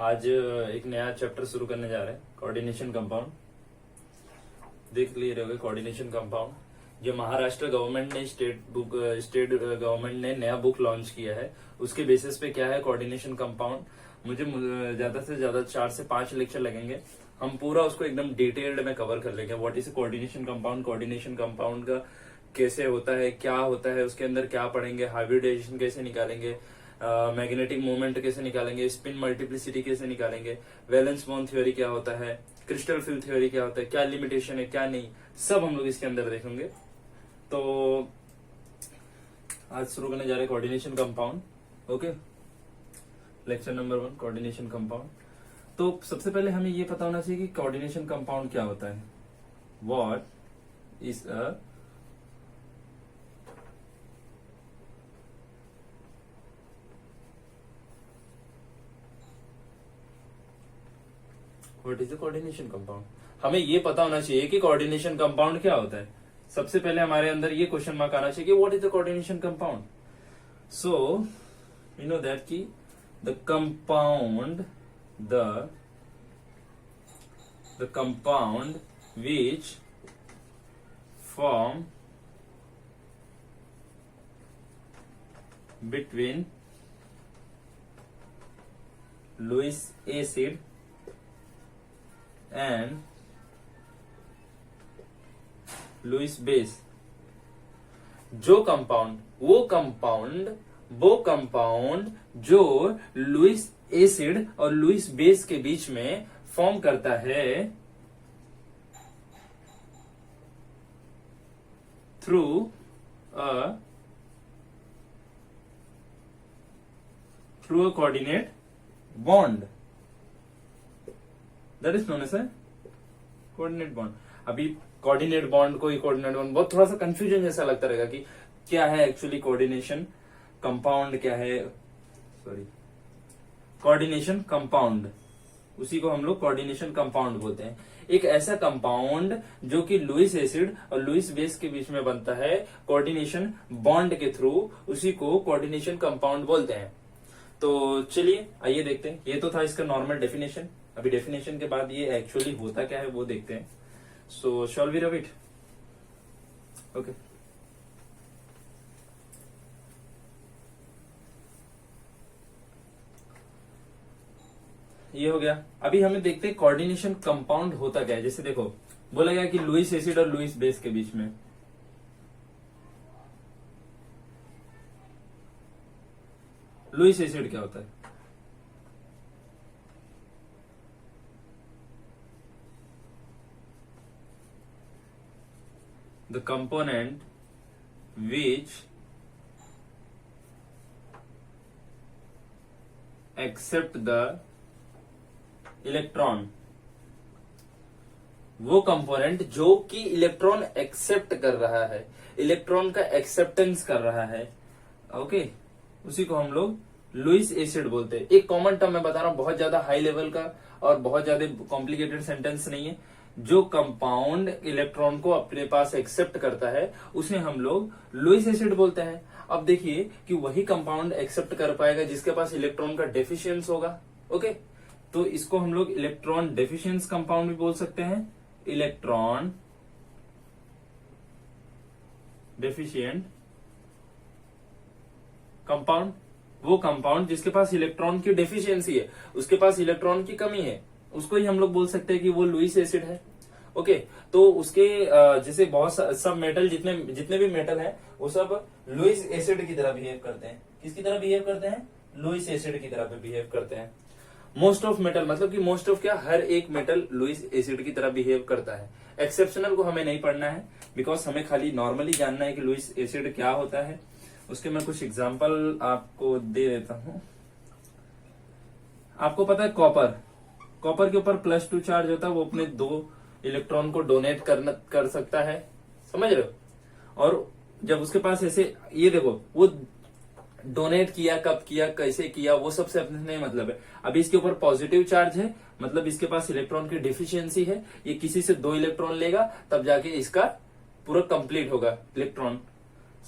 आज एक नया चैप्टर शुरू करने जा रहे हैं, कोऑर्डिनेशन कंपाउंड। देख लिए रहोगे कोऑर्डिनेशन कंपाउंड। जो महाराष्ट्र गवर्नमेंट ने स्टेट गवर्नमेंट ने नया बुक लॉन्च किया है, उसके बेसिस पे क्या है कोऑर्डिनेशन कंपाउंड। मुझे ज्यादा से ज्यादा 4 से 5 लेक्चर लगेंगे। हम पूरा उसको एकदम डिटेल्ड में कवर कर लेंगे। What is coordination compound, coordination compound का कैसे होता है, क्या होता है, उसके अंदर क्या पढ़ेंगे, हाइब्रिडाइजेशन कैसे निकालेंगे, मैग्नेटिक मोमेंट कैसे निकालेंगे, स्पिन मल्टीप्लिसिटी कैसे निकालेंगे, वैलेंस बॉन्ड थ्योरी क्या होता है, क्रिस्टल फील्ड थ्योरी क्या होता है, क्या लिमिटेशन है क्या नहीं, सब हम लोग इसके अंदर देखेंगे। तो आज शुरू करने जा रहे हैं coordination compound. Okay, lecture number 1 coordination compound. तो सबसे पहले हमें ये पता होना चाहिए कि कोऑर्डिनेशन कंपाउंड क्या होता है। What is a what is the coordination compound. हमें ये पता होना चाहिए कि कोऑर्डिनेशन कंपाउंड क्या होता है। सबसे पहले हमारे अंदर ये क्वेश्चन मार्क आना चाहिए कि what is the coordination compound. So you know that कि the compound which form between Lewis acid and Lewis base, वो कंपाउंड जो लुइस एसिड और लुइस बेस के बीच में फॉर्म करता है through a coordinate bond, that is known as coordinate bond. अभी कोऑर्डिनेट बॉन्ड कोऑर्डिनेट बॉन्ड बहुत थोड़ा सा कंफ्यूजन जैसा लगता रहेगा कि क्या है एक्चुअली कोऑर्डिनेशन कंपाउंड, क्या है कोऑर्डिनेशन कंपाउंड, उसी को हम लोग कोऑर्डिनेशन कंपाउंड बोलते हैं। एक ऐसा कंपाउंड जो कि लुइस एसिड और लुइस बेस के बीच में बनता है कोऑर्डिनेशन बॉन्ड के थ्रू, उसी को कोऑर्डिनेशन कंपाउंड बोलते हैं। तो चलिए आइए देखते हैं। ये तो था इसका नॉर्मल डेफिनेशन। अभी डेफिनेशन के बाद ये एक्चुअली होता क्या है वो देखते हैं। So shall we read it. Okay, ये हो गया। अभी हमें देखते हैं कोऑर्डिनेशन कंपाउंड होता क्या है। जैसे देखो बोला गया कि लुइस एसिड और लुइस बेस के बीच में, लुइस एसिड क्या होता है? The component which accept the electron, वो कंपोनेंट जो कि इलेक्ट्रॉन एक्सेप्ट कर रहा है, इलेक्ट्रॉन का एक्सेप्टेंस कर रहा है। ओके, उसी को हम लोग लुइस एसिड बोलते हैं। एक कॉमन टर्म मैं बता रहा हूं, बहुत ज्यादा हाई लेवल का और बहुत ज्यादा कॉम्प्लिकेटेड सेंटेंस नहीं है। जो कंपाउंड इलेक्ट्रॉन को अपने पास एक्सेप्ट करता है उसे हम लोग लुइस एसिड बोलते हैं। अब देखिए कि वही कंपाउंड एक्सेप्ट कर पाएगा जिसके पास इलेक्ट्रॉन का डेफिशिएंस होगा। ओके, तो इसको हम लोग इलेक्ट्रॉन डेफिशिएंस कंपाउंड भी बोल सकते हैं। इलेक्ट्रॉन डेफिशिएंट कंपाउंड, वो कंपाउंड जिसके पास इलेक्ट्रॉन की डेफिशिएंसी है, उसके पास इलेक्ट्रॉन की कमी है, उसको ही हम लोग बोल सकते हैं कि वो लुइस एसिड है। ओके, तो उसके जैसे बहुत सब मेटल जितने भी मेटल हैं वो सब लुइस एसिड की तरह बिहेव करते हैं। किसकी तरह बिहेव करते हैं? लुइस एसिड की तरह बिहेव करते हैं। मोस्ट ऑफ मेटल मतलब कि मोस्ट ऑफ क्या, हर एक मेटल लुइस एसिड की तरह बिहेव करता है। एक्सेप्शनल को हमें नहीं पढ़ना है, बिकॉज हमें खाली नॉर्मली जानना है कि लुइस एसिड क्या होता है। उसके मैं कुछ एग्जांपल आपको दे देता हूं। आपको पता है कॉपर के ऊपर +2 चार्ज होता है, वो अपने 2 इलेक्ट्रॉन को डोनेट कर सकता है, समझ रहे हो। और जब उसके पास ऐसे, ये देखो वो डोनेट किया, कब किया, कैसे किया, वो सबसे अपने नहीं मतलब है। अभी इसके ऊपर पॉजिटिव चार्ज है, मतलब इसके पास इलेक्ट्रॉन की डिफिशियंसी है। ये किसी से 2 इलेक्ट्रॉन लेगा तब जाके इसका पूरा कंप्लीट होगा इलेक्ट्रॉन,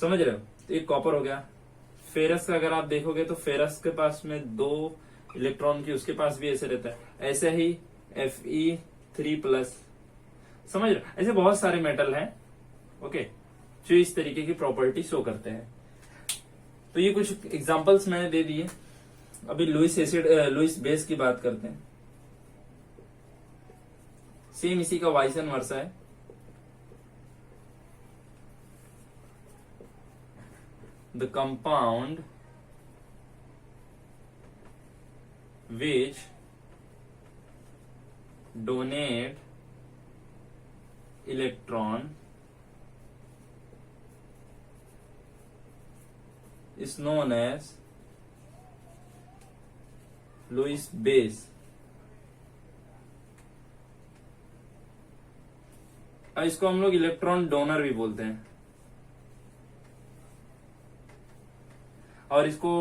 समझ रहे हो। तो एक कॉपर हो गया। फेरस का अगर आप देखोगे तो फेरस के पास में 2 इलेक्ट्रॉन की उसके पास भी ऐसे रहता है। ऐसे ही Fe3+, समझ रहे हो? ऐसे बहुत सारे मेटल हैं, ओके, जो इस तरीके की प्रॉपर्टी शो करते हैं। तो ये कुछ एग्जांपल्स मैंने दे दिए। अभी लुईस बेस की बात करते हैं। सेम इसी का वाइस एंड वर्सा है। The compound which donate electron is known as Lewis base। इसको हम लोग इलेक्ट्रॉन डोनर भी बोलते हैं, और इसको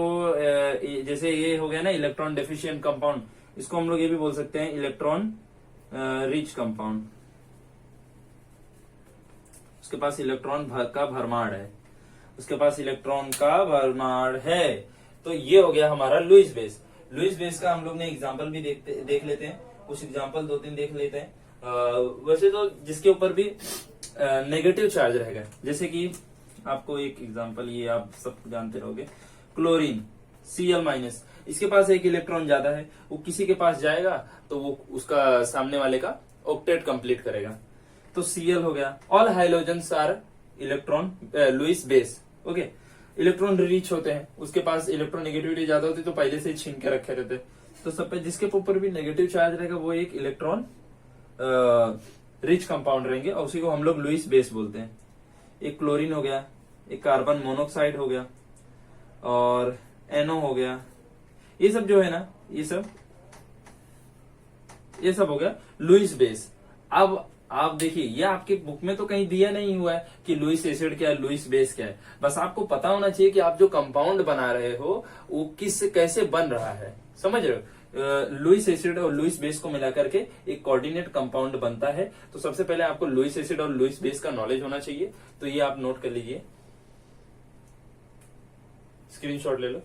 जैसे ये हो गया ना इलेक्ट्रॉन डेफिशिएंट कंपाउंड, इसको हम लोग ये भी बोल सकते हैं इलेक्ट्रॉन रिच कंपाउंड। उसके पास इलेक्ट्रॉन का भरमार है, उसके पास इलेक्ट्रॉन का भरमार है। तो ये हो गया हमारा लुईस बेस। लुईस बेस का हम लोग ने एग्जांपल भी देख लेते हैं, कुछ एग्जांपल 2-3 देख लेते हैं। वैसे तो जिसके ऊपर भी नेगेटिव चार्ज रहेगा, जैसे कि आपको एक एग्जांपल, ये आप सब जानते रहोगे, क्लोरीन Cl-, इसके पास एक इलेक्ट्रॉन ज्यादा है, वो किसी के पास जाएगा तो वो उसका सामने वाले का ऑक्टेट कंप्लीट करेगा, तो Cl हो गया। All hydrogens are electron Lewis base, okay. Electron rich होते हैं, उसके पास इलेक्ट्रॉन नेगेटिविटी ज्यादा होती है तो पहले से ही छीन के रखे रहते हैं, तो सब पे जिसके ऊपर भी नेगेटिव चार्ज रहेगा वो एक इलेक्ट्रॉन रिच कंपाउंड रहेंगे, और उसी को हम लोग लुईस बेस बोलते हैं। एक क्लोरीन हो गया, एक कार्बन मोनोक्साइड हो गया, और NO हो गया। ये सब जो है ना, ये सब हो गया लुईस बेस। अब आप देखिए, ये आपके बुक में तो कहीं दिया नहीं हुआ है कि लुईस एसिड क्या है, लुईस बेस क्या है। बस आपको पता होना चाहिए कि आप जो कंपाउंड बना रहे हो वो कैसे बन रहा है, समझ रहे हो? लुईस एसिड और लुईस बेस को मिलाकर के एक कोऑर्डिनेट कंपाउंड बनता है। तो सबसे पहले आपको लुईस एसिड और लुईस बेस का नॉलेज होना चाहिए, तो ये आप नोट कर लीजिए, स्क्रीनशॉट ले लो।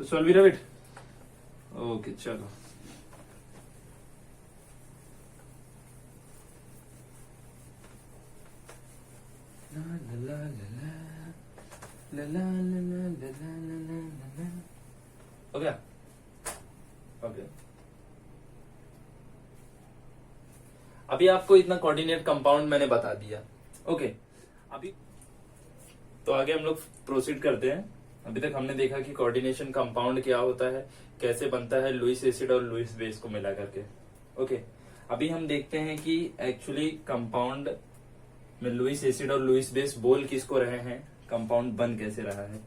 तो सॉल्व भी रविट, ओके चलो। हो गया, ओके। अभी आपको इतना कोऑर्डिनेट कंपाउंड मैंने बता दिया, ओके। अभी तो आगे हम लोग प्रोसीड करते हैं। अभी तक हमने देखा कि कोऑर्डिनेशन कंपाउंड क्या होता है, कैसे बनता है लुईस एसिड और लुईस बेस को मिला करके, ओके। अभी हम देखते हैं कि एक्चुअली कंपाउंड में लुईस एसिड और लुईस बेस बोल किसको रहे हैं, कंपाउंड बन कैसे रहा है।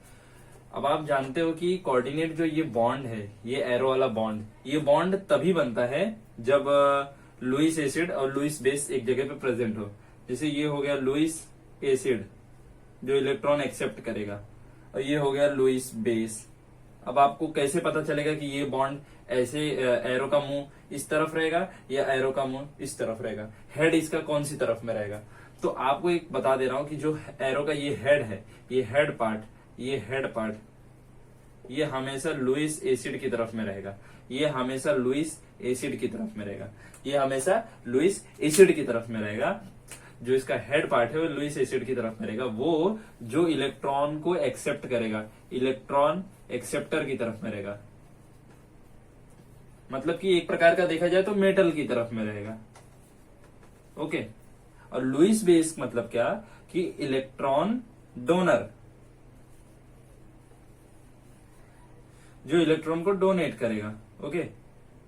अब आप जानते हो कि कोऑर्डिनेट जो ये बॉन्ड है, ये एरो वाला बॉन्ड, ये बॉन्ड तभी बनता है जब लुईस एसिड और लुईस बेस एक जगह पे प्रेजेंट हो। जैसे ये हो गया लुईस एसिड जो इलेक्ट्रॉन एक्सेप्ट करेगा, और ये हो गया लुईस बेस। अब आपको कैसे पता चलेगा कि ये बॉन्ड ऐसे एरो का मुंह इस तरफ रहेगा या एरो का मुंह इस तरफ रहेगा, हेड इसका कौन सी तरफ में रहेगा। तो आपको एक बता दे रहा हूं कि जो एरो का ये हेड है, ये हेड पार्ट, ये हमेशा लुईस एसिड की तरफ में रहेगा, ये हमेशा लुईस एसिड की तरफ में रहेगा, ये हमेशा लुईस एसिड की तरफ में रहेगा। जो इसका हेड पार्ट है वो लुईस एसिड की तरफ में रहेगा, वो जो इलेक्ट्रॉन को एक्सेप्ट करेगा, इलेक्ट्रॉन एक्सेप्टर की तरफ में रहेगा। मतलब कि एक प्रकार का देखा जाए तो मेटल की तरफ में रहेगा, ओके। और लुईस बेस मतलब क्या, कि इलेक्ट्रॉन डोनर, जो इलेक्ट्रॉन को डोनेट करेगा, ओके,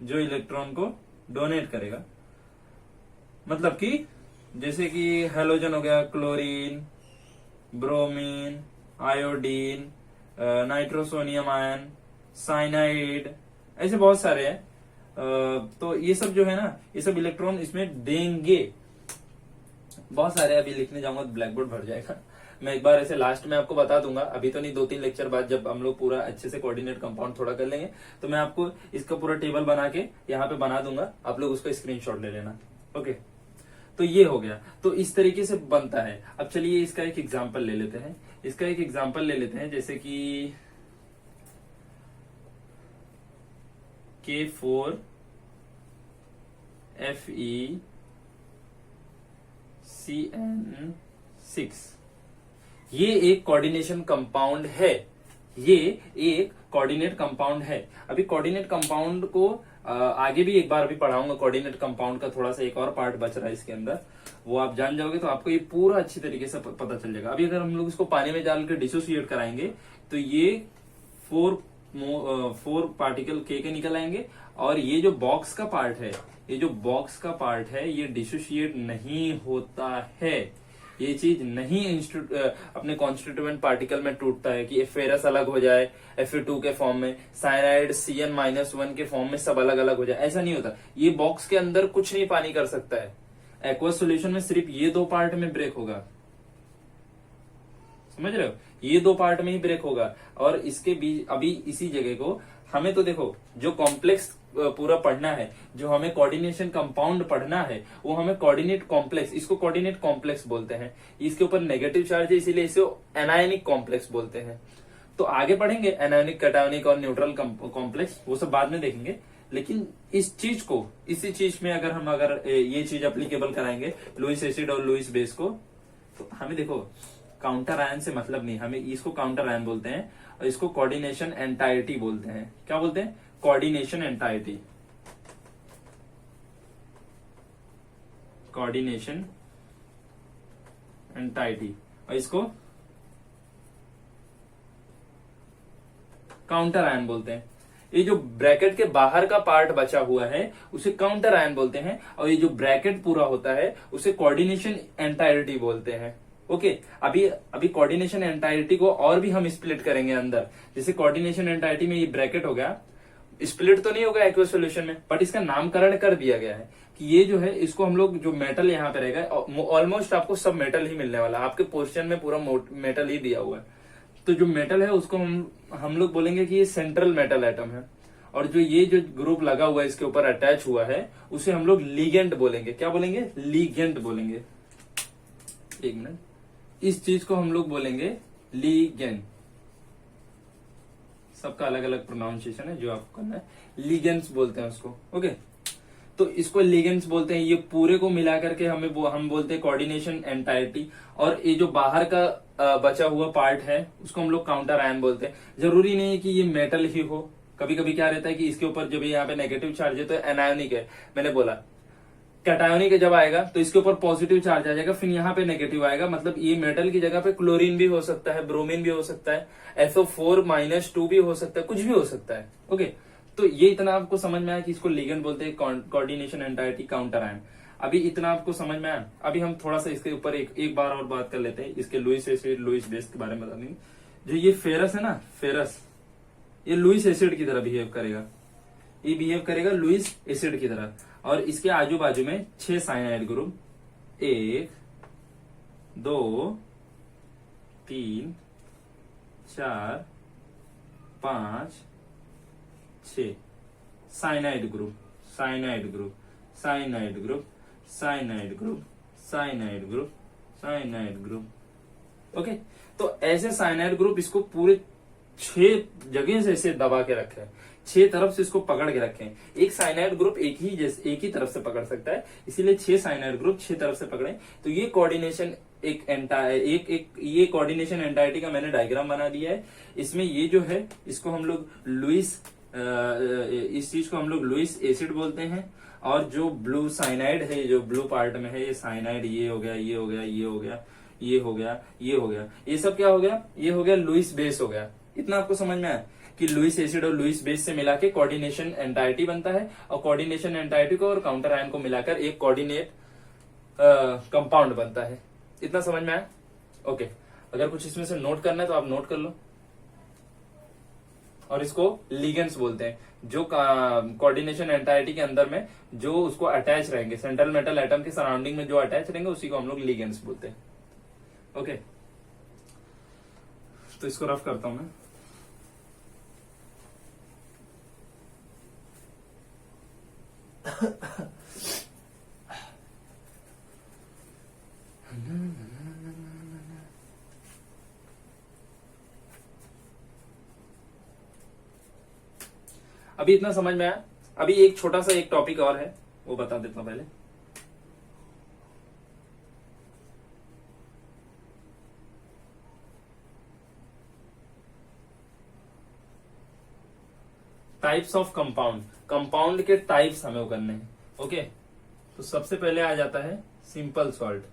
जो इलेक्ट्रॉन को डोनेट करेगा। मतलब कि जैसे कि हैलोजन हो गया, chlorine, bromine, iodine, nitrosonium ion, cyanide, ऐसे बहुत सारे हैं। तो ये सब जो है ना, ये सब इलेक्ट्रॉन इसमें देंगे, बहुत सारे। अभी लिखने जाऊंगा तो ब्लैक बोर्ड भर जाएगा। मैं एक बार ऐसे लास्ट में आपको बता दूंगा, अभी तो नहीं, 2-3 लेक्चर बाद जब हम लोग पूरा अच्छे से कोऑर्डिनेट कंपाउंड थोड़ा कर लेंगे तो मैं आपको इसका पूरा टेबल बना के यहाँ पे बना दूंगा, आप लोग उसका स्क्रीनशॉट ले लेना, ओके। तो ये हो गया, तो इस तरीके से बनता है। अब चलिए इसका एक एग्जाम्पल ले लेते हैं, जैसे कि K4FeCN6 ये एक कोऑर्डिनेशन कंपाउंड है। ये एक कोऑर्डिनेट कंपाउंड है। अभी कोऑर्डिनेट कंपाउंड को आगे भी एक बार अभी पढ़ाऊंगा। कोऑर्डिनेट कंपाउंड का थोड़ा सा एक और पार्ट बच रहा है इसके अंदर, वो आप जान जाओगे तो आपको ये पूरा अच्छी तरीके से पता चल जाएगा। अभी अगर हम लोग इसको पानी में डाल के डिसोसिएट कराएंगे तो ये 4 पार्टिकल के निकल आएंगे, और ये जो बॉक्स का पार्ट है, ये डिसोसिएट नहीं होता है। ये चीज नहीं अपने कॉन्स्टिट्यूएंट पार्टिकल में टूटता है कि फेरस अलग हो जाए Fe2 के फॉर्म में, साइनाइड Cn-1 के फॉर्म में सब अलग अलग हो जाए, ऐसा नहीं होता। ये बॉक्स के अंदर कुछ नहीं पानी कर सकता है। एक्वस सॉल्यूशन में सिर्फ ये 2 पार्ट में ब्रेक होगा, समझ रहे हो, ये 2 पार्ट में ही ब्रेक होगा। और इसके बीच अभी इसी जगह को हमें तो देखो जो कॉम्प्लेक्स पूरा पढ़ना है, जो हमें कोऑर्डिनेशन कंपाउंड पढ़ना है, वो हमें कोऑर्डिनेट कॉम्प्लेक्स, इसको कोऑर्डिनेट कॉम्प्लेक्स बोलते हैं। इसके ऊपर नेगेटिव चार्ज है इसीलिए इसे एनायनिक कॉम्प्लेक्स बोलते हैं। तो आगे पढ़ेंगे एनायनिक, कैटायनिक और न्यूट्रल कॉम्प्लेक्स, वो सब बाद में देखेंगे। लेकिन इस चीज को, इसी चीज में अगर ये चीज अप्लीकेबल कराएंगे लुईस एसिड और लुईस बेस को, तो हमें देखो काउंटर आयन से मतलब नहीं, हमें इसको काउंटर आयन बोलते हैं और इसको कोऑर्डिनेशन एंटायरिटी बोलते हैं। क्या बोलते हैं? Coordination entirety. कोऑर्डिनेशन एंटायरिटी, और इसको काउंटर आयन बोलते हैं। ये जो ब्रैकेट के बाहर का पार्ट बचा हुआ है उसे काउंटर आयन बोलते हैं, और ये जो ब्रैकेट पूरा होता है उसे कोऑर्डिनेशन एंटायरिटी बोलते हैं। ओके, अभी कोऑर्डिनेशन एंटायरिटी को और भी हम स्प्लिट करेंगे अंदर। जैसे कोऑर्डिनेशन एंटायरिटी में ये ब्रैकेट हो गया, स्प्लिट तो नहीं होगा एक्वस सॉल्यूशन में, बट इसका नामकरण कर दिया गया है कि ये जो है, इसको हम लोग जो मेटल यहाँ पे रहेगा, ऑलमोस्ट आपको सब मेटल ही मिलने वाला है। आपके पोर्शन में पूरा मेटल ही दिया हुआ है। तो जो मेटल है उसको हम लोग बोलेंगे कि ये सेंट्रल मेटल एटम है, और जो ये जो ग्रुप लगा हुआ है इसके ऊपर अटैच हुआ है उसे हम लोग लीगेंड बोलेंगे। क्या बोलेंगे? लीगेंड बोलेंगे। एक मिनट, इस चीज को हम लोग बोलेंगे लीगेंड। सबका अलग अलग प्रोनाउंसिएशन है, जो आपको करना है। लीगेंड्स बोलते हैं उसको। ओके, तो इसको लीगेंड्स बोलते हैं। ये पूरे को मिला करके हम बोलते हैं कोऑर्डिनेशन एंटायरिटी। और ये जो बाहर का बचा हुआ पार्ट है उसको हम लोग काउंटर आयन बोलते हैं। जरूरी नहीं है कि ये मेटल ही हो, कभी कभी क्या रहता है कि इसके ऊपर जब यहाँ पे नेगेटिव चार्ज है तो एनायोनिक है, मैंने बोला। कैटायोनिक जब आएगा तो इसके ऊपर पॉजिटिव चार्ज आ जाएगा, फिर यहाँ पे नेगेटिव आएगा, मतलब ये मेटल की जगह पे क्लोरीन भी हो सकता है, ब्रोमीन भी हो सकता है, SO4-2 भी हो सकता है, कुछ भी हो सकता है। ओके, तो ये इतना आपको समझ में आया कि इसको लिगेंड बोलते हैं, कोऑर्डिनेशन एंटायरिटी, काउंटर आयन। अभी इतना आपको समझ में आया। अभी हम थोड़ा सा इसके ऊपर एक बार और बात कर लेते हैं, इसके लुईस एसिड, लुईस बेस के बारे में बता देंगे। जो ये फेरस है ना, फेरस, ये लुईस एसिड की तरह बिहेव करेगा। ये बिहेव करेगा लुईस एसिड की तरह, और इसके आजू बाजू में 6 cyanide group, 1 2 3 4 5 6 cyanide group, cyanide group, cyanide group, cyanide group, cyanide group, cyanide group. Okay, तो ऐसे साइनाइड ग्रुप इसको पूरे 6 जगह से ऐसे दबा के रखे हैं, 6 तरफ से इसको पकड़ के रखे हैं। एक साइनाइड ग्रुप एक ही तरफ से पकड़ सकता है, इसीलिए 6 साइनाइड ग्रुप 6 तरफ से पकड़े। तो ये कोऑर्डिनेशन ये कोऑर्डिनेशन एंटायरिटी का मैंने डायग्राम बना दिया है। इसमें ये जो है इसको हम लोग इस चीज को हम लोग लुईस एसिड बोलते हैं, और जो ब्लू साइनाइड है, जो ब्लू पार्ट में है, ये साइनाइड, ये हो गया, ये हो गया, ये हो गया, ये हो गया, ये हो गया, ये सब क्या हो गया? ये हो गया लुईस बेस हो गया। इतना आपको समझ में आया कि लुईस एसिड और लुईस बेस से मिला के कोऑर्डिनेशन एंटायरिटी बनता है, और कोऑर्डिनेशन एंटायरिटी को और काउंटर आयन को मिलाकर एक कोऑर्डिनेट कंपाउंड बनता है। इतना समझ में आया? ओके, अगर कुछ इसमें से नोट करना है तो आप नोट कर लो। और इसको लिगेंड्स बोलते हैं, जो कोऑर्डिनेशन एंटायरिटी के अंदर में जो उसको अटैच रहेंगे, सेंट्रल मेटल एटम के सराउंडिंग में जो अटैच रहेंगे उसी को हम लोग लिगेंड्स बोलते हैं। ओके, तो इसको रफ करता हूं मैं। अभी इतना समझ में आया अभी एक छोटा सा एक टॉपिक और है, वो बता देता हूं पहले। टाइप्स ऑफ कंपाउंड, कंपाउंड के टाइप्स हमें वो करने हैं। ओके, तो सबसे पहले आ जाता है सिंपल सॉल्ट।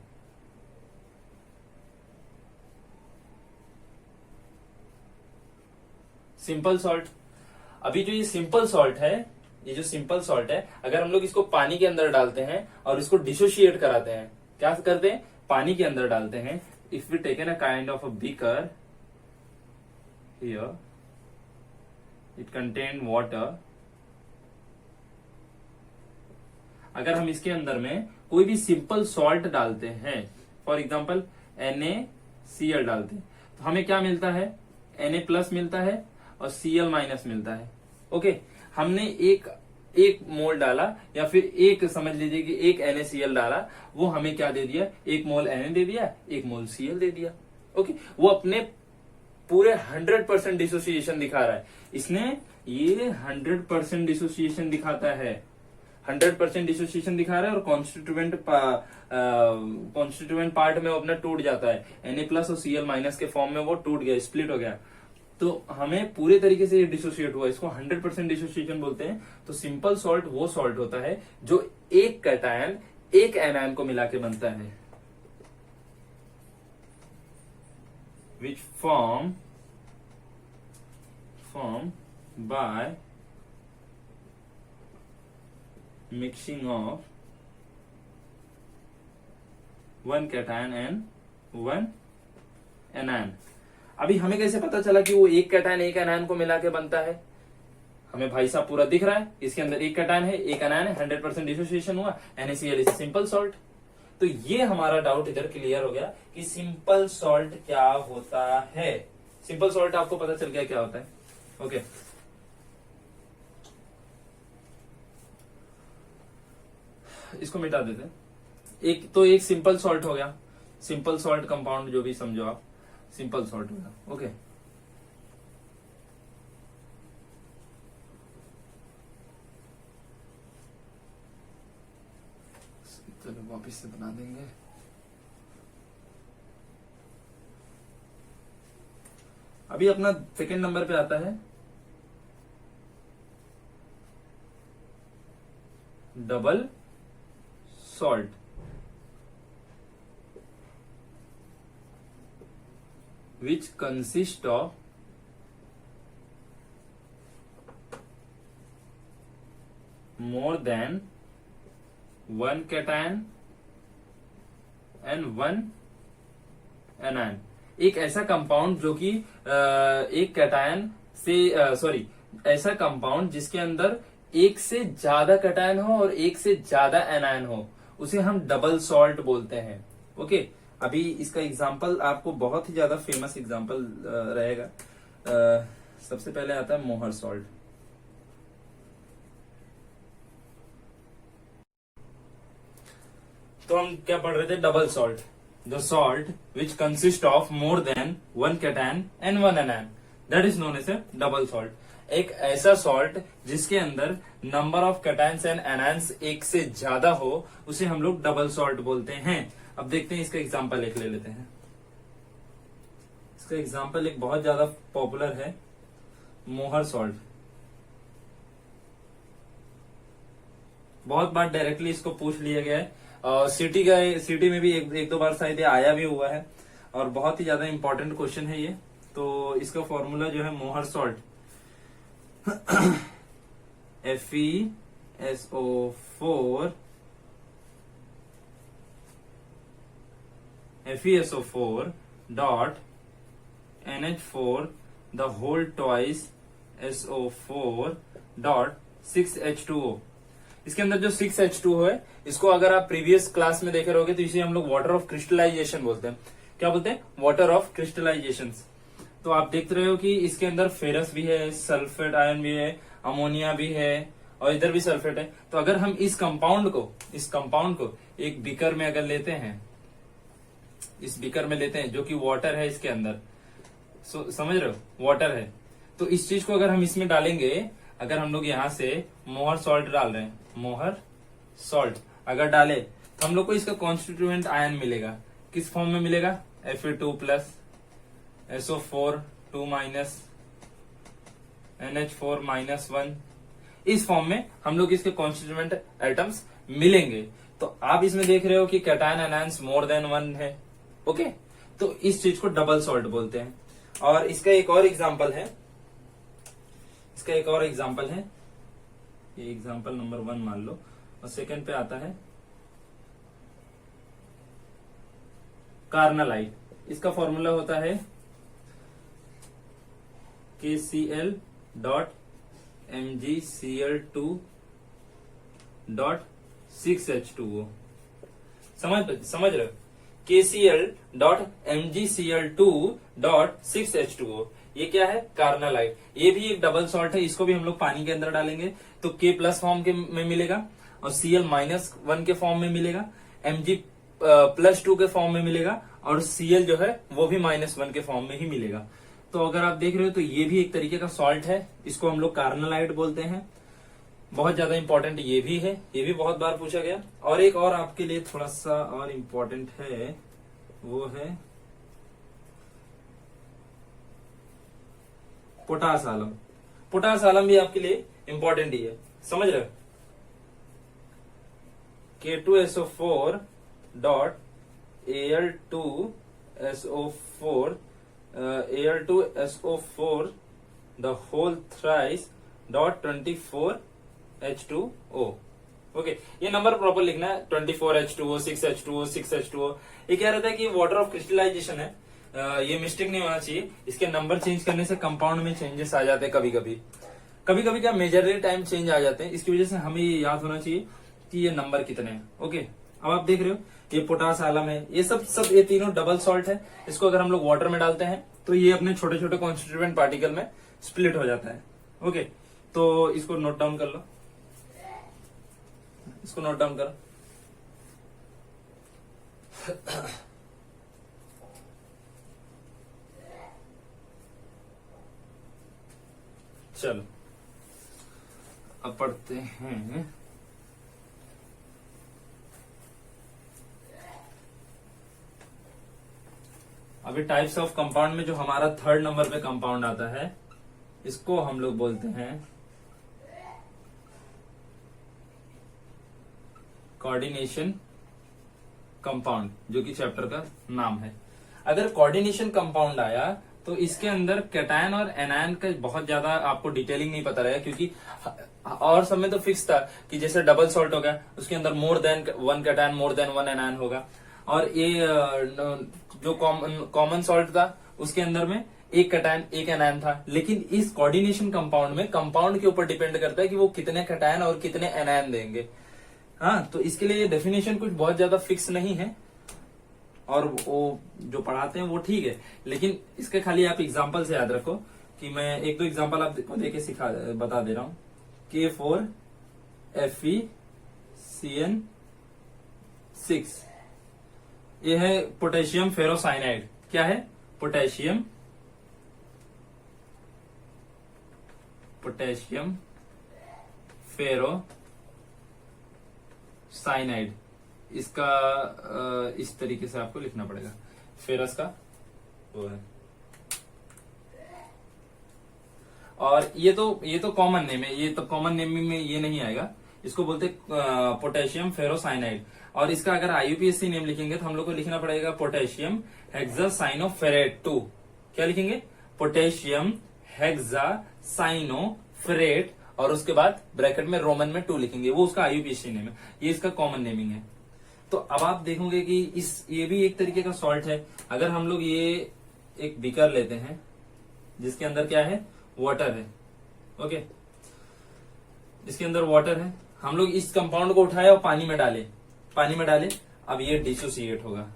सिंपल सॉल्ट, अभी जो ये सिंपल सॉल्ट है, ये जो सिंपल सॉल्ट है, अगर हम लोग इसको पानी के अंदर डालते हैं और इसको डिसोशिएट कराते हैं, क्या करते हैं, पानी के अंदर डालते हैं। If we taken a kind of a beaker, here it contain water, अगर हम इसके अंदर में कोई भी सिंपल सॉल्ट डालते हैं, फॉर एग्जाम्पल NaCl डालते हैं, तो हमें क्या मिलता है, Na+ मिलता है और Cl- मिलता है। ओके, हमने एक मोल डाला या फिर एक समझ लीजिए कि एक NaCl डाला, वो हमें क्या दे दिया, एक मोल Na दे दिया, एक मोल Cl दे दिया। ओके, वो अपने पूरे 100% डिसोसिएशन दिखा रहा है। इसने ये 100% डिसोसिएशन दिखाता है, 100% डिसोसिएशन दिखा रहा है, और कॉन्स्टिट्यूएंट पार्ट में वो अपना टूट जाता है, Na+ और Cl- के फॉर्म में वो टूट गया, स्प्लिट हो गया। तो हमें पूरे तरीके से ये डिसोसिएट हुआ, इसको 100% डिसोसिएशन बोलते हैं। तो सिंपल सॉल्ट वो सॉल्ट होता है जो एक कैटायन एक एनायन को मिला के बनता है, which form by mixing of one cation and one anion। अभी हमें कैसे पता चला कि वो एक कैटायन एक एनायन को मिला के बनता है? हमें भाई साहब पूरा दिख रहा है, इसके अंदर एक कैटायन है एक एनायन है, 100% डिसोसिएशन हुआ, NaCl इज सिंपल सॉल्ट। तो ये हमारा डाउट इधर क्लियर हो गया कि सिंपल सॉल्ट क्या होता है। सिंपल सॉल्ट आपको पता चल गया क्या होता है। ओके, इसको मिटा देते हैं। एक सिंपल सॉल्ट हो गया, सिंपल सॉल्ट कंपाउंड जो भी समझो आप, सिंपल सॉल्ट हो गया। ओके, चलो वापिस से बना देंगे। अभी अपना सेकेंड नंबर पे आता है double salt. which consist of more than one cation and one anion। एक ऐसा कंपाउंड जो कि एक कैटायन से ऐसा कंपाउंड जिसके अंदर एक से ज्यादा कैटायन हो और एक से ज्यादा एनायन हो, उसे हम डबल सॉल्ट बोलते हैं। ओके, अभी इसका एग्जाम्पल आपको बहुत ही ज्यादा फेमस एग्जाम्पल रहेगा। सबसे पहले आता है मोहर सॉल्ट। तो हम क्या पढ़ रहे थे, double salt, the salt which consist of more then one cation and one anion, that is known as a double salt. एक ऐसा सॉल्ट जिसके अंदर number of cations and anions एक से ज्यादा हो, उसे हम लोग डबल सॉल्ट बोलते हैं। अब देखते हैं इसका एग्जाम्पल एक ले लेते हैं। इसका एग्जाम्पल एक बहुत ज्यादा पॉपुलर है, मोहर सॉल्ट। बहुत बार डायरेक्टली इसको पूछ लिया गया है, सिटी में भी एक दो बार शायद आया भी हुआ है, और बहुत ही ज्यादा इंपॉर्टेंट क्वेश्चन है ये। तो इसका फॉर्मूला जो है मोहर salt FeSO4 dot NH4 the whole twice SO4 dot 6H2O। इसके अंदर जो 6H2O है, इसको अगर आप प्रीवियस क्लास में देखे रहोगे तो इसे हम लोग वाटर ऑफ क्रिस्टलाइजेशन बोलते हैं। क्या बोलते हैं? Water of crystallization. तो आप देख रहे हो कि इसके अंदर फेरस भी है, सल्फेट आयन भी है, अमोनिया भी है, और इधर भी सल्फेट है। तो अगर हम इस कंपाउंड को एक बीकर में अगर लेते हैं, इस बीकर में लेते हैं जो कि वाटर है इसके अंदर, समझ रहे हो, वाटर है, तो इस चीज को अगर हम इसमें डालेंगे, अगर हम लोग यहाँ से मोहर सॉल्ट डाल रहे हैं, मोहर सॉल्ट अगर डाले तो हम लोग को इसका कॉन्स्टिट्यूएंट आयन मिलेगा। किस फॉर्म में मिलेगा? Fe2 plus SO4 2 minus NH4 minus 1, इस फॉर्म में हम लोग इसके कॉन्स्टिट्यूएंट एटम्स मिलेंगे। तो आप इसमें देख रहे हो कि कैटायन एनायंस मोर देन 1 है। ओके, तो इस चीज को डबल सॉल्ट बोलते हैं। और इसका एक और एग्जांपल है, ये एग्जांपल नंबर 1 मान लो, और सेकंड पे आता है कार्नालाइट। इसका फॉर्मूला होता है KCl डॉट MgCl2 6H2O। समझ रहे हो? KCl डॉट MgCl2 6H2O, ये क्या है? कार्नालाइट। ये भी एक डबल सॉल्ट है, इसको भी हम लोग पानी के अंदर डालेंगे तो K प्लस फॉर्म के में मिलेगा और Cl माइनस 1 के फॉर्म में मिलेगा, Mg प्लस 2 के फॉर्म में मिलेगा और Cl जो है वो भी -1 के फॉर्म में ही मिलेगा। तो अगर आप देख रहे हो तो ये भी एक तरीके का सॉल्ट है, इसको हम लोग कार्नालाइट बोलते हैं। बहुत ज्यादा इंपॉर्टेंट ये भी है, ये भी बहुत बार पूछा गया। और एक और आपके लिए थोड़ा सा और इम्पोर्टेंट है, वो है पोटास आलम। पोटास आलम भी आपके लिए इंपॉर्टेंट ही है, समझ रहे हो? K2SO4 dot Al2SO4 the whole thrice dot 24H2O। Okay, ये नंबर प्रॉपर लिखना है, 24H2O 6H2O 6H2O। ये क्या रहता है कि वाटर ऑफ क्रिस्टलाइजेशन है, ये मिस्टेक नहीं होना चाहिए। इसके नंबर चेंज करने से कंपाउंड में चेंजेस आ जाते हैं कभी कभी क्या मेजरली टाइम चेंज आ जाते हैं। इसकी वजह से हमें ये याद होना चाहिए कि ये नंबर कितने हैं। ओके, अब आप देख रहे हो ये पोटास आलम है, ये सब ये तीनों डबल सॉल्ट है। इसको अगर हम लोग वाटर में डालते हैं तो ये अपने छोटे छोटे कॉन्स्टिट्यूएंट पार्टिकल में स्प्लिट हो जाता है। ओके, तो इसको नोट डाउन कर लो, इसको नोट डाउन करो। चलो अब पढ़ते हैं अभी टाइप्स ऑफ कंपाउंड में जो हमारा 3rd नंबर पे कंपाउंड आता है, इसको हम लोग बोलते हैं कोऑर्डिनेशन कंपाउंड, जो कि चैप्टर का नाम है। अगर कोऑर्डिनेशन कंपाउंड आया तो इसके अंदर कैटायन और एनायन का बहुत ज्यादा आपको डिटेलिंग नहीं पता रहेगा, क्योंकि और सब में तो फिक्स था कि जैसे डबल सॉल्ट हो गया उसके अंदर more than 1 cation more than 1 anion होगा, और ये जो कॉमन सॉल्ट था उसके अंदर में एक कैटायन एक एनायन था। लेकिन इस कोऑर्डिनेशन कंपाउंड में कंपाउंड के ऊपर डिपेंड करता है कि वो कितने कैटायन और कितने एनायन देंगे। हाँ, तो इसके लिए डेफिनेशन कुछ बहुत ज्यादा फिक्स नहीं है, और वो जो पढ़ाते हैं वो ठीक है, लेकिन इसके खाली आप एग्जांपल से याद रखो कि मैं 1-2 एग्जांपल आपको देके बता दे रहा हूं। K4FeCN6, ये है पोटेशियम फेरोसाइनाइड। क्या है? Potassium ferrocyanide. इसका इस तरीके से आपको लिखना पड़ेगा, फेरस का वो है। और ये तो कॉमन नेम है, ये तो कॉमन नेम में ये नहीं आएगा, इसको बोलते पोटेशियम फेरोसाइनाइड। और इसका अगर IUPAC नेम लिखेंगे तो हम लोग को लिखना पड़ेगा पोटेशियम हेक्सासाइनोफेरेट 2। क्या लिखेंगे? पोटेशियम हेक्सासाइनोफेरेट, और उसके बाद ब्रैकेट में रोमन में 2 लिखेंगे, वो उसका IUPAC नेम है, ये इसका कॉमन नेमिंग है। तो अब आप देखोगे कि ये भी एक तरीके का सॉल्ट है। अगर हम लोग ये एक बीकर लेते हैं जिसके अंदर क्या है? वाटर है। ओके, इसके अंदर वाटर है, हम लोग इस कंपाउंड को उठाए और पानी में डाले, अब ये डिसोसिएट होगा।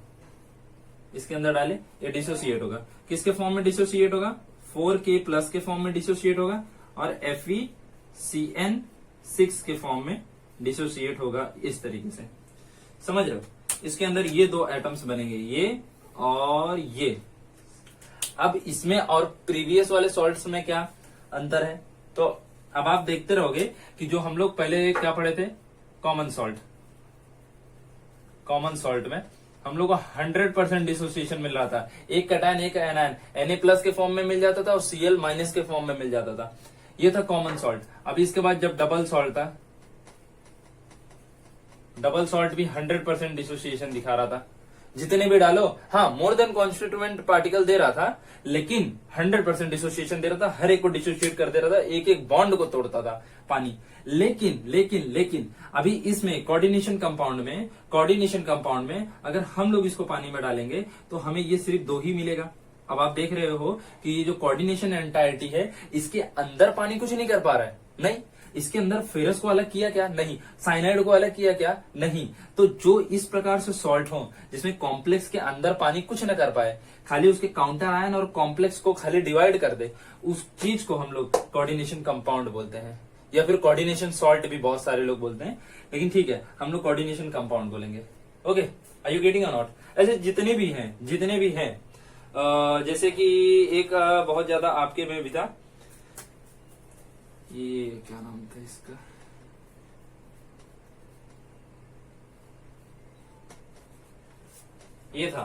इसके अंदर डाले, ये डिसोसिएट होगा। किसके फॉर्म में डिसोसिएट होगा? 4K प्लस के फॉर्म में डिसोसिएट होगा, और FeCN6 के फॉर्म में डिसोसिएट होगा। इस तरीके से समझ रहे हो? इसके अंदर ये 2 एटम्स बनेंगे, ये और ये। अब इसमें और प्रीवियस वाले सॉल्ट्स में क्या अंतर है? तो अब आप देखते रहोगे कि जो हम लोग पहले क्या पढ़े थे, कॉमन सॉल्ट, कॉमन सॉल्ट में हम लोग को 100% डिसोसिएशन मिल रहा था। एक कैटायन एक एनायन Na+ के फॉर्म में मिल जाता था और Cl- के फॉर्म में मिल जाता था। ये था कॉमन सॉल्ट। अभी इसके बाद जब डबल सॉल्ट था, डबल सॉल्ट भी 100% डिसोसिएशन दिखा रहा था। जितने भी डालो, हाँ मोर देन कॉन्स्टिट्यूएंट पार्टिकल दे रहा था, लेकिन 100% डिसोसिएशन दे रहा था, हर एक को डिसोसिएट कर दे रहा था, एक एक बॉन्ड को तोड़ता था पानी। लेकिन लेकिन लेकिन अभी इसमें कोऑर्डिनेशन कंपाउंड में अगर हम लोग इसको पानी में डालेंगे तो हमें ये सिर्फ 2 ही मिलेगा। अब आप देख रहे हो कि ये जो कोऑर्डिनेशन एंटायरिटी है, इसके अंदर पानी कुछ नहीं कर पा रहा है, नहीं। इसके अंदर फेरस को अलग किया क्या? नहीं। साइनाइड को अलग किया क्या? नहीं। तो जो इस प्रकार से सॉल्ट हो जिसमें कॉम्प्लेक्स के अंदर पानी कुछ न कर पाए, खाली उसके काउंटर आयन और कॉम्प्लेक्स को खाली डिवाइड कर दे, उस चीज को हम लोग कोऑर्डिनेशन कंपाउंड बोलते हैं, या फिर कोऑर्डिनेशन सॉल्ट भी बहुत सारे लोग बोलते हैं, लेकिन ठीक है हम लोग कोऑर्डिनेशन कंपाउंड बोलेंगे। ओके, आर यू गेटिंग और नॉट? ऐसे जितने भी हैं जैसे कि एक बहुत ज्यादा आपके में भी था, ये क्या नाम था इसका, ये था,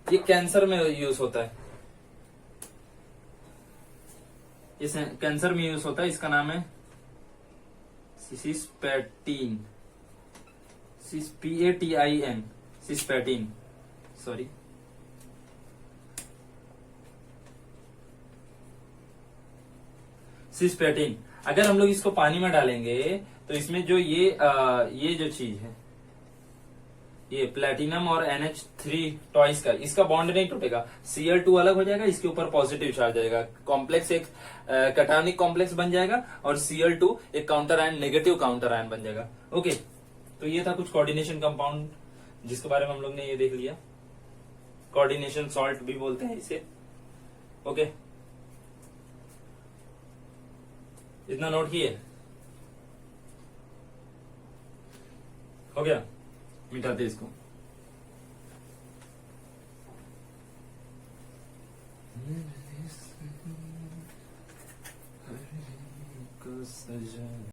ये कैंसर में यूज होता है, इस कैंसर में यूज होता है, इसका नाम है सिस्पैटिन, PATIN, सिस्पैटिन, सॉरी। सिस्पैटिन, अगर हम लोग इसको पानी में डालेंगे तो इसमें जो ये जो चीज है, ये प्लेटिनम और NH3 टॉइस का, इसका बॉन्ड नहीं टूटेगा, Cl2 अलग हो जाएगा, इसके ऊपर पॉजिटिव चार्ज आएगा, कॉम्प्लेक्स एक कैटायनिक कॉम्प्लेक्स बन जाएगा और Cl2 एक counter ion, negative counter ion बन जाएगा। ओके, तो ये था कुछ कोऑर्डिनेशन कंपाउंड जिसके बारे में हम लोग ने ये देख लिया। कोऑर्डिनेशन सॉल्ट भी बोलते हैं इसे। ओके, इतना नोट किए, हो गया, मिटाते इसको।